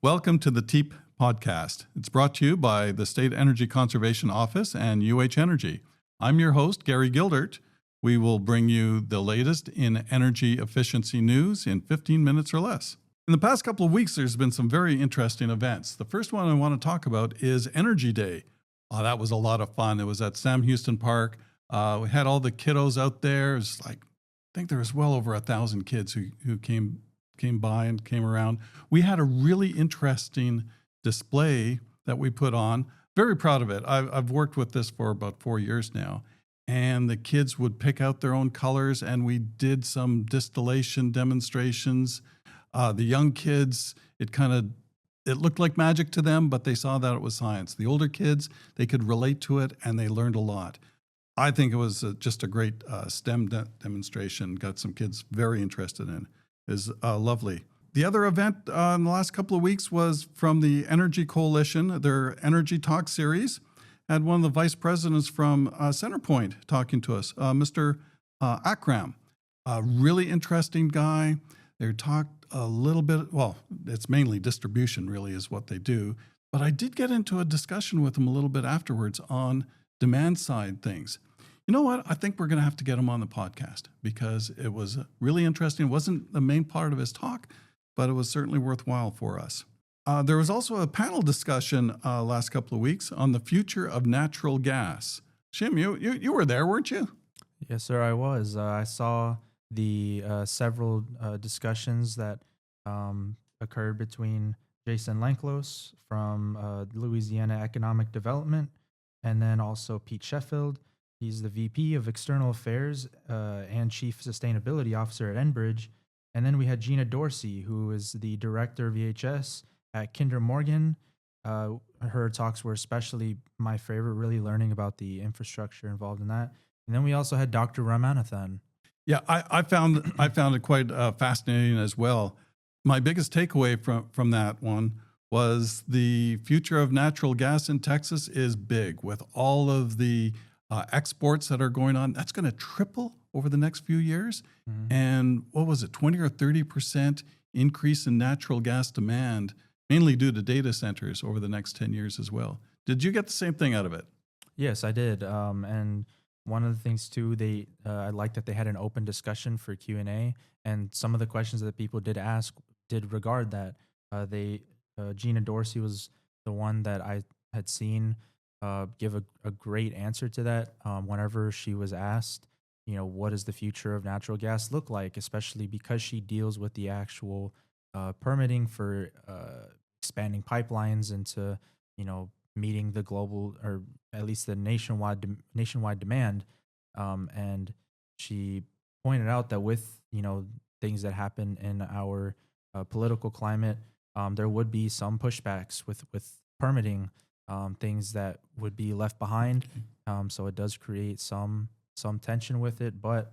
Welcome to the TEEP podcast. It's brought to you by the State Energy Conservation Office and UH Energy. I'm your host, Gary Gildert. We will bring you the latest in energy efficiency news in 15 minutes or less. In the past couple of weeks, there's been some very interesting events. The first one I want to talk about is Energy Day. Oh, that was a lot of fun. It was at Sam Houston Park. We had all the kiddos out there. It was like, I think there was well over 1,000 kids who came by and came around. We had a really interesting display that we put on. Very proud of it. I've worked with this for about 4 years now. And the kids would pick out their own colors, and we did some distillation demonstrations. The young kids, it looked like magic to them, but they saw that it was science. The older kids, they could relate to it, and they learned a lot. I think it was just a great STEM demonstration. Got some kids very interested in. It was lovely. The other event in the last couple of weeks was from the Energy Coalition, their Energy Talk series. Had one of the vice presidents from Centerpoint talking to us, Mr. Akram. A really interesting guy. They talked a little bit, well, it's mainly distribution really is what they do. But I did get into a discussion with him a little bit afterwards on demand side things. You know what? I think we're going to have to get him on the podcast because it was really interesting. It wasn't the main part of his talk, but it was certainly worthwhile for us. There was also a panel discussion last couple of weeks on the future of natural gas. Shim, you were there, weren't you? Yes, sir, I was. I saw the several discussions that occurred between Jason Lanklos from Louisiana Economic Development and then also Pete Sheffield. He's the VP of External Affairs and Chief Sustainability Officer at Enbridge. And then we had Gina Dorsey, who is the Director of EHS at Kinder Morgan. Her talks were especially my favorite, really learning about the infrastructure involved in that. And then we also had Dr. Ramanathan. Yeah, I found it quite fascinating as well. My biggest takeaway from that one was the future of natural gas in Texas is big. With all of the exports that are going on, that's going to triple over the next few years. Mm-hmm. And what was it, 20 or 30% increase in natural gas demand, mainly due to data centers over the next 10 years as well. Did you get the same thing out of it? Yes, I did. And one of the things too, I liked that they had an open discussion for Q&A, and some of the questions that people did ask did regard that. Gina Dorsey was the one that I had seen give a great answer to that whenever she was asked, what does the future of natural gas look like, especially because she deals with the actual permitting for expanding pipelines into, meeting the global or at least the nationwide demand. And she pointed out that with, things that happen in our political climate, there would be some pushbacks with permitting, things that would be left behind. So it does create some tension with it, but,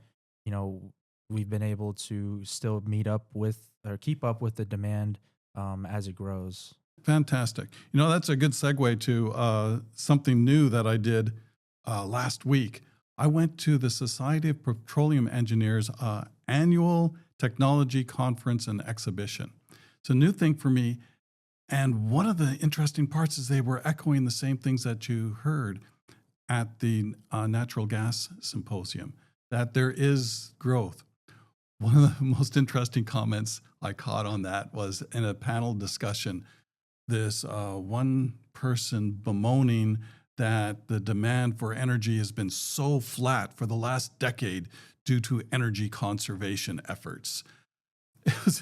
we've been able to still keep up with the demand as it grows. Fantastic. That's a good segue to something new that I did last week. I went to the Society of Petroleum Engineers annual technology conference and exhibition. It's a new thing for me. And one of the interesting parts is they were echoing the same things that you heard at the natural gas symposium, that there is growth. One of the most interesting comments I caught on that was in a panel discussion, this one person bemoaning that the demand for energy has been so flat for the last decade due to energy conservation efforts. It was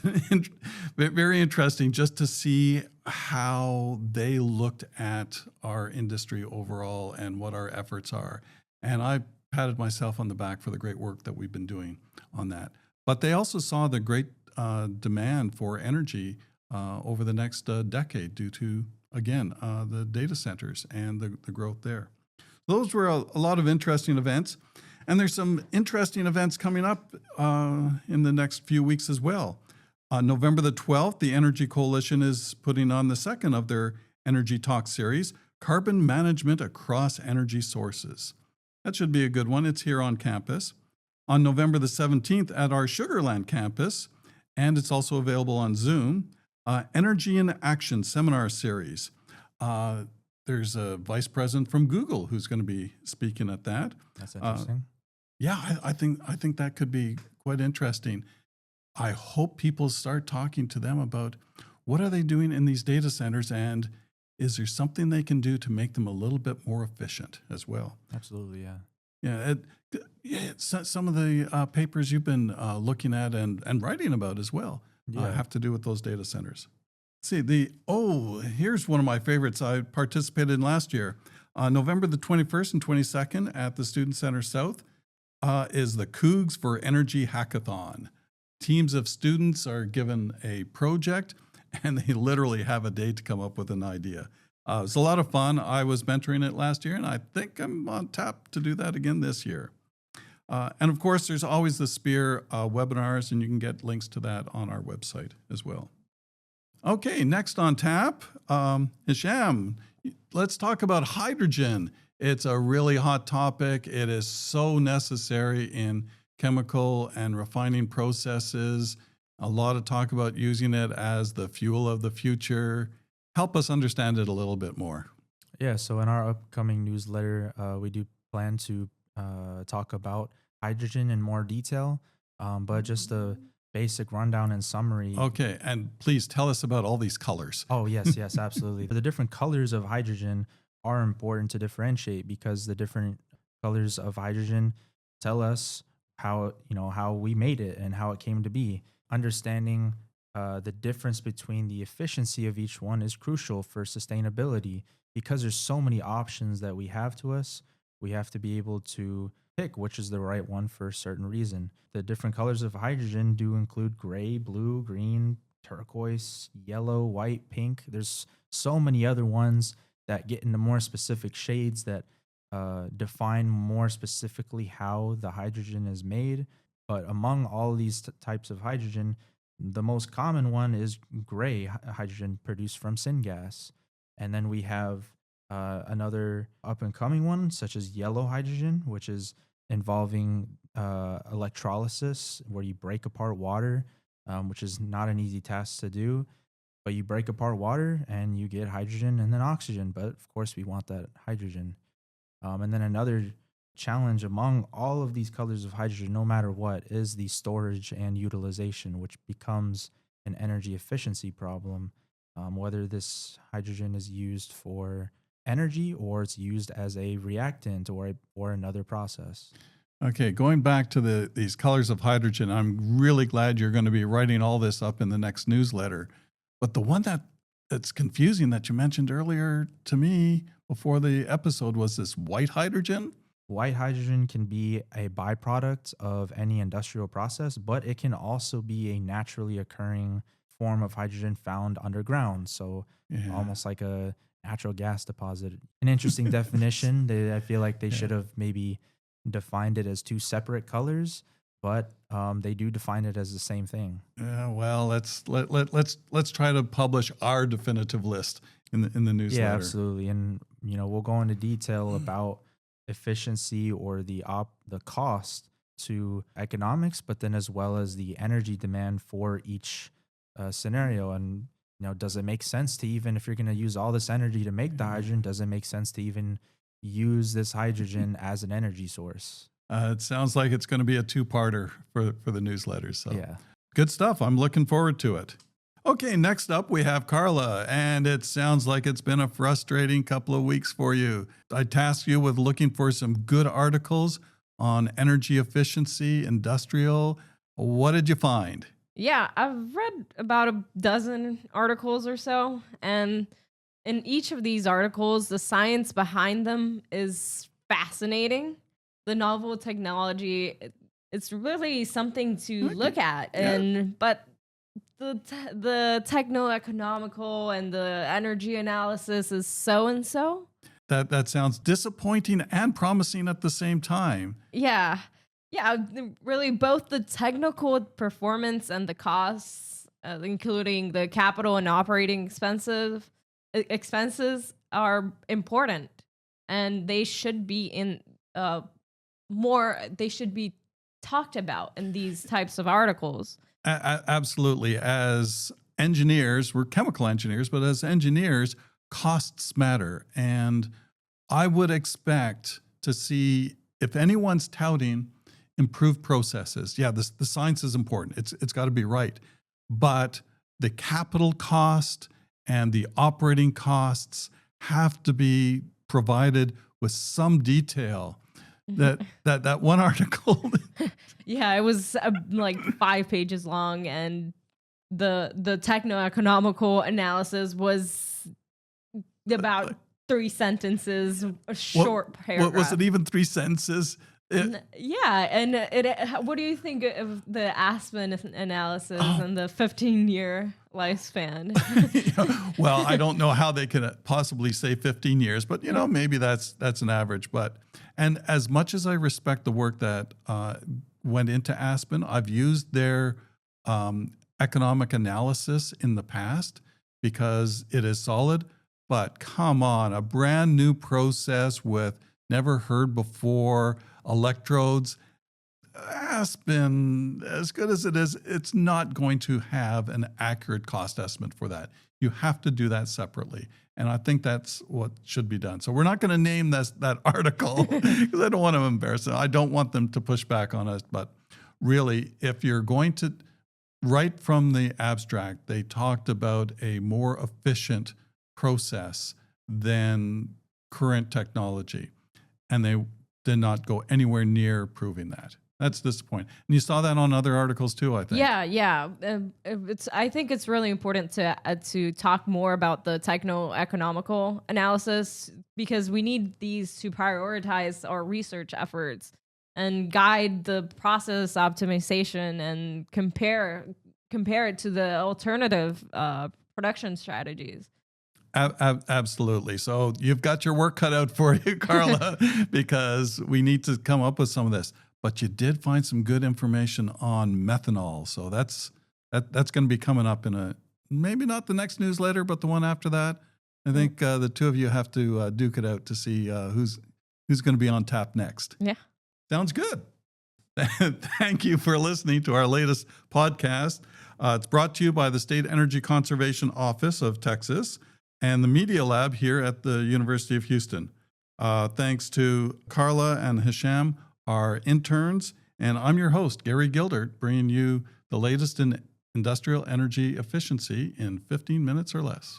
very interesting just to see how they looked at our industry overall and what our efforts are. And I patted myself on the back for the great work that we've been doing on that. But they also saw the great demand for energy over the next decade due to, again, the data centers and the growth there. Those were a lot of interesting events. And there's some interesting events coming up in the next few weeks as well. On November the 12th, the Energy Coalition is putting on the second of their Energy Talk series, Carbon Management Across Energy Sources. That should be a good one. It's here on campus. On November the 17th at our Sugar Land campus, and it's also available on Zoom, Energy in Action seminar series. There's a vice president from Google who's going to be speaking at that. That's Uh, interesting. yeah, I think that could be quite interesting. I hope people start talking to them about what are they doing in these data centers, and is there something they can do to make them a little bit more efficient as well? Absolutely, yeah. Yeah, some of the papers you've been looking at and writing about as well Yeah. have to do with those data centers. See, here's one of my favorites I participated in last year. November the 21st and 22nd at the Student Center South is the Coogs for Energy Hackathon. Teams of students are given a project and they literally have a day to come up with an idea. It's a lot of fun. I was mentoring it last year and I think I'm on tap to do that again this year. And of course, there's always the SPEAR webinars, and you can get links to that on our website as well. Okay, next on tap, Hisham, let's talk about hydrogen. It's a really hot topic. It is so necessary in chemical and refining processes. A lot of talk about using it as the fuel of the future. Help us understand it a little bit more. Yeah, so in our upcoming newsletter, we do plan to talk about hydrogen in more detail, but just a basic rundown and summary. Okay, and please tell us about all these colors. Oh, yes, yes, absolutely. The different colors of hydrogen are important to differentiate because the different colors of hydrogen tell us how we made it and how it came to be. Understanding the difference between the efficiency of each one is crucial for sustainability because there's so many options that we have to us. We have to be able to pick which is the right one for a certain reason. The different colors of hydrogen do include gray, blue, green, turquoise, yellow, white, pink. There's so many other ones that get into more specific shades that define more specifically how the hydrogen is made. But among all these types of hydrogen, the most common one is gray hydrogen produced from syngas. And then we have another up and coming one, such as yellow hydrogen, which is involving electrolysis, where you break apart water, which is not an easy task to do. But you break apart water and you get hydrogen and then oxygen. But of course, we want that hydrogen. And then another challenge among all of these colors of hydrogen, no matter what, is the storage and utilization, which becomes an energy efficiency problem, whether this hydrogen is used for energy or it's used as a reactant or another process. Okay, going back to these colors of hydrogen, I'm really glad you're going to be writing all this up in the next newsletter. But the one that's confusing that you mentioned earlier to me before the episode was this white hydrogen. White hydrogen can be a byproduct of any industrial process, but it can also be a naturally occurring form of hydrogen found underground. So almost like a natural gas deposit. An interesting definition. I feel like they should have maybe defined it as two separate colors, but they do define it as the same thing. Yeah, well, let's try to publish our definitive list in the newsletter. Yeah, absolutely. And we'll go into detail about efficiency or the cost to economics, but then as well as the energy demand for each scenario. And does it make sense to, even if you're going to use all this energy to make the hydrogen, does it make sense to even use this hydrogen as an energy source? It sounds like it's going to be a two-parter for the newsletter. So yeah, good stuff. I'm looking forward to it. Okay, next up we have Carla, and it sounds like it's been a frustrating couple of weeks for you. I tasked you with looking for some good articles on energy efficiency, industrial. What did you find? Yeah, I've read about a dozen articles or so, and in each of these articles, the science behind them is fascinating. The novel technology, it's really something to look at, but the techno-economical and the energy analysis is so and so. That sounds disappointing and promising at the same time. Yeah, really both the technical performance and the costs, including the capital and operating expenses are important, and they should be they should be talked about in these types of articles. Absolutely. As engineers, we're chemical engineers, but as engineers, costs matter. And I would expect to see, if anyone's touting improved processes, yeah, the science is important. It's got to be right. But the capital cost and the operating costs have to be provided with some detail. That one article. Yeah, it was like 5 pages long, and the techno-economical analysis was about 3 sentences, a short paragraph. Was it even 3 sentences? Yeah, and what do you think of the Aspen analysis and the 15-year lifespan? Well, I don't know how they could possibly say 15 years, but maybe that's an average. And as much as I respect the work that went into Aspen, I've used their economic analysis in the past because it is solid. But come on, a brand new process with never heard before electrodes. Aspen, as good as it is, it's not going to have an accurate cost estimate for that. You have to do that separately. And I think that's what should be done. So we're not going to name that article because I don't want to embarrass them. I don't want them to push back on us. But really, if you're going to, right from the abstract, they talked about a more efficient process than current technology. And they did not go anywhere near proving that. That's disappointing. And you saw that on other articles too, I think. Yeah. I think it's really important to talk more about the techno-economical analysis, because we need these to prioritize our research efforts and guide the process optimization and compare it to the alternative production strategies. Absolutely. So you've got your work cut out for you, Carla, because we need to come up with some of this. But you did find some good information on methanol. So that's going to be coming up in maybe not the next newsletter, but the one after that. I think the two of you have to duke it out to see who's going to be on tap next. Yeah. Sounds good. Thank you for listening to our latest podcast. It's brought to you by the State Energy Conservation Office of Texas and the Media Lab here at the University of Houston. Thanks to Carla and Hisham, our interns, and I'm your host, Gary Gildert, bringing you the latest in industrial energy efficiency in 15 minutes or less.